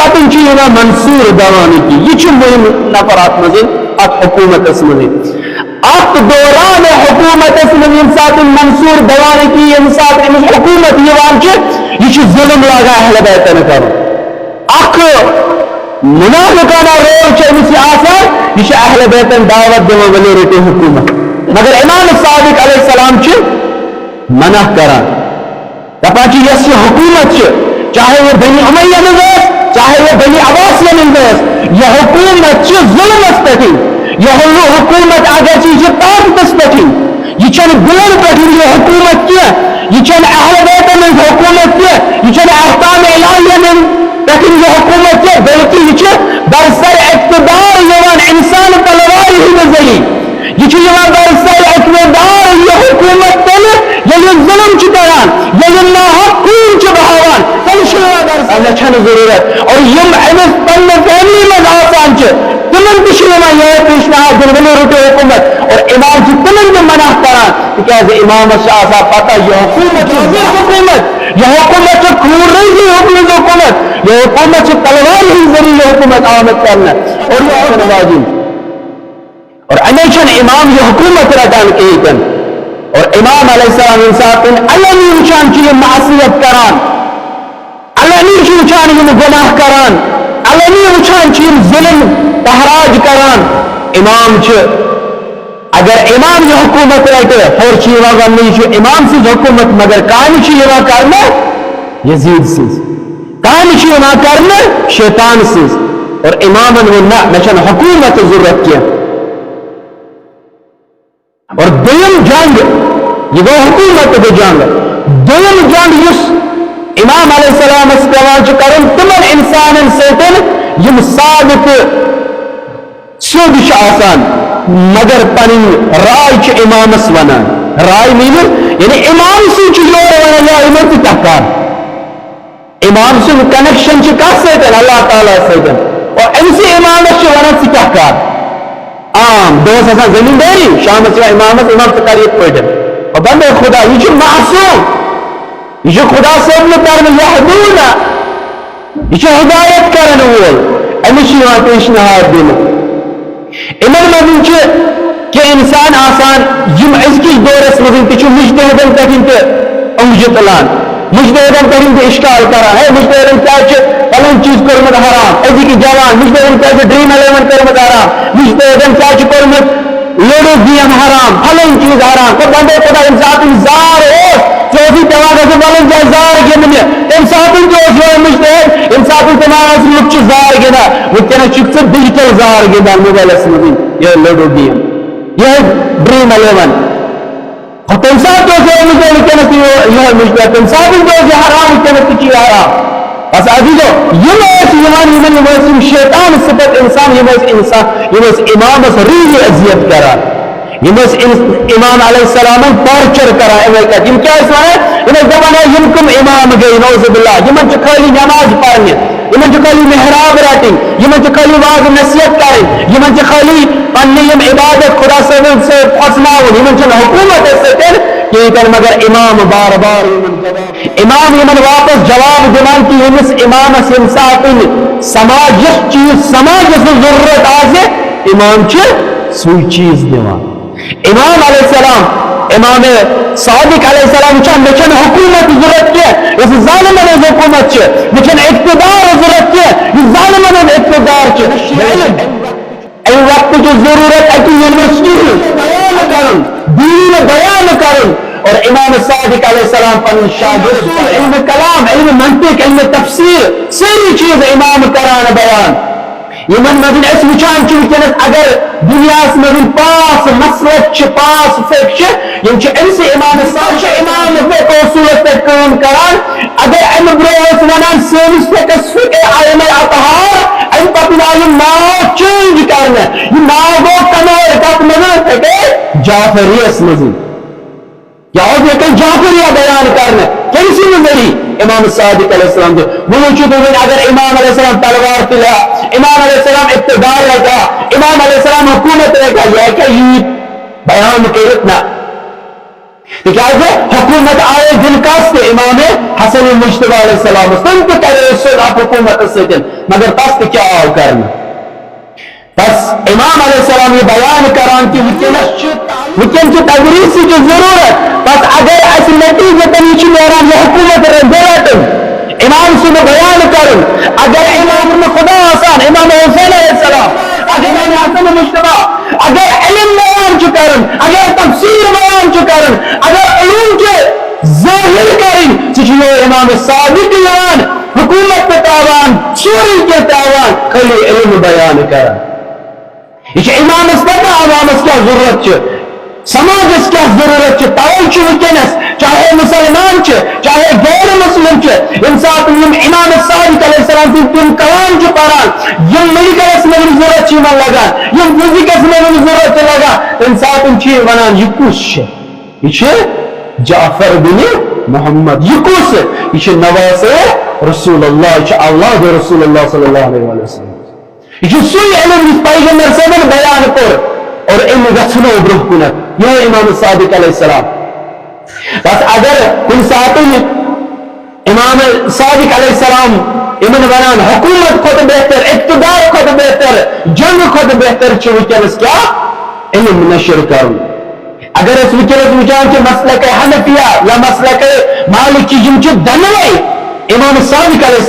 پتن منصور دوانی کی یہ مہم نفرات مزید حکومت مزید دوران حکومت یم سات منصور دوانی کی یم سات حکومت یہ ظلم لاگا اہل بیتن کر منافقانہ رول یہ اہل بیتن دعوت دے ولے رٹے حکومت مگر امام صادق علیہ السلام منع کران دپان یس یہ حکومت چاہے وہ بنی امیہ نظر چاہے وہ بنی عباسیہ نظر یہ حکومت ظلمس پہ یہ حکومت اگر یہ طاقتس پہ یہ گلن پہ یہ حکومت کی یہ اہل بیتن حکومت کی یہ احکام الہیہ پہ یہ حکومت کی بلکہ یہ برسر اقتدار انسان تلوار ہی ذریعے یہ برسر اقتدار یہ حکومت تل یہ ظلم کران یہ ناحق خون بہاوان تم ضرورت اور یم امس پنہ فیملی میں آسان تمن تہ یہ پیشنہاد دن ولو رٹو حکومت اور امام تمن تہ منع کران تکیاز امامس پتہ یہ حکومت یہ حکومت خون ریزی حکومت یہ حکومت تلوار ہی ذریعے حکومت آمد کرنا اور یہ واجب اور امیشن امام یہ حکومت رٹان کہیتن اور امام علیہ السلام انصاف علنی وچان یہ معصیت کران علنی وچان یہ گناہ کران علنی وچان یہ ظلم تحراج کران امام اگر امام یہ حکومت رٹے اور امام سے حکومت مگر کام کرنا یزید سے کام کرنا شیطان سے اور امام نہ حکومت ضرورت کیا اور دویم جنگ یہ گو حکومت کے جنگ دویم جنگ اس امام علیہ السلام پیوان کرن تمن انسان ستن یم ثابت سیود آسان مگر پن رائے امامس ونان رائے مین یعنی امام سور ونان یا امام تکار امام سن کنیکشن کت ستن اللہ تعالیٰ ستن اور امسی امامس ونان ثکار عام دوس آسان زمینداری شام سے امامت امام سے کریت پڑھن اور بندے خدا یہ معصوم یہ خدا سے ابن کرن یہدونا یہ ہدایت کرن وول امیشی وہاں پیشنہاد دن امام مدن کہ انسان آسان یم ازکش دورس مدن تچو مجتہدن تکن تے انجت لان مجتہدن تکن تے اشکال کرا ہے مجتہدن کیا پلن چیز کرمت حرام ایزی کی جوان مجتہدن کیا ڈریم 11 کرمت حرام مجتہدن کیا کرمت لوڈو گیم حرام پلن چیز حرام تو بندے خدا انسان زار ہو چوزی تواغہ سے پلن جائے زار گیمنی انسان جو ہے مجتہد انسان تمہارا سے لکچ زار گینا وہ کہنا چکسر ڈیجیٹل زار گینا موبائل اسمدین یہ لوڈو گیم یہ ڈریم 11 اور تنسان جو ہے مجتہد کہنا یہ مجتہد تنسان جو ہے حرام کہنا کچھ حرام بس عزیزو یہ شیطان صفت انسان یہ امام ریلی عزیت کرا یہ امام علیہ السلام ٹارچر کرا یم کیا اس ہے دپان کم امام گئی نعوذ باللہ یمن خالی نماز پڑھنے یمن خالی محراب رٹن یمن خالی واض نصیحت کریں یمن خالی پنہ یم عبادت خدا صاحب سے پھسناون یمن حکومت مگر امام بار بار امام یمن واپس جواب دان کہ یمس امامس یم سات سماج یس چیز سماج ضرورت آسے امام سوئی چیز دیوان امام علیہ السلام امام صادق علیہ السلام مچھن حکومت ضرورت کی اس ظالمن حکومت مچھن اقتدار ضرورت کی اس ظالمن اقتدار وقت جو ضرورت اکی یونیورسٹی دین بیان کرن اور امام صادق علیہ السلام پر شاگرد علم کلام علم منطق علم تفسیر ساری چیز امام کران بیان یمن مدن اس وچان چونکہ اگر دنیا مدن پاس مسلک پاس فقہ یم امس امام صادق امام فقہ اصولت پہ کام کران اگر ام برو ونان سینس فقہ ائمہ اطہار ام پتہ ناو چینج کرنا یہ ناو گو کنور کت مدن فقہ جعفریس مدن یا جعفریہ بیان کرنا کیسی نظری امام صادق علیہ السلام جو اگر امام علیہ السلام تلوار پلا امام علیہ السلام اقتدار رکھا امام علیہ السلام حکومت رکھا یہ کیا یہ بیان کرتنا تکیازِ حکومت آئے دل کس امام حسن المجتبی علیہ السلام تم تہ کرے سن آپ حکومت ستن مگر تس تہ کیا آو کرنا بس امام علیہ السلام یہ بیان کران کہ وکن کی تدریسی کی ضرورت بس اگر اس نتیجہ تنیچ میران یہ حکومت رٹن امام سے بیان کرن اگر امام ابن خدا آسان امام حسین علیہ السلام اگر امام حسن مجتبی اگر علم بیان کرن اگر تفسیر بیان کرن اگر علوم کے ظاہر کرن چیزیں امام صادق بیان حکومت پہ تاوان چوری کے تاوان خلی علم بیان کرن یہ امام اس پتہ عوام اس کیا ضرورت ہے سماج اس کیا ضرورت ہے تاول ونکس چاہے مسلمان چاہے غیر مسلم انسان امام صادق علیہ السلام تم کلام پران یم میڈیکلس میں ضرورت لگان یم فزکس میں ضرورت لگان انسان ونان یہ کس یہ جعفر بن محمد یہ کس یہ نواز رسول اللہ اللہ رسول اللہ صلی اللہ علیہ وسلم یہ سوئی علم پیغمبر صاحب بیان کر اور علم گھنو برہ کنت یہ امام صادق علیہ السلام بس اگر کن سات امام صادق علیہ السلام امن ونان حکومت کھت بہتر اقتدار کھت بہتر جنگ کھت بہتر ونکس کیا علم نشر کرن اگر اس ونکس وچان کہ مسلک حنفیہ یا مسلک مالکی یم دنوے امام صادق علیہ السلام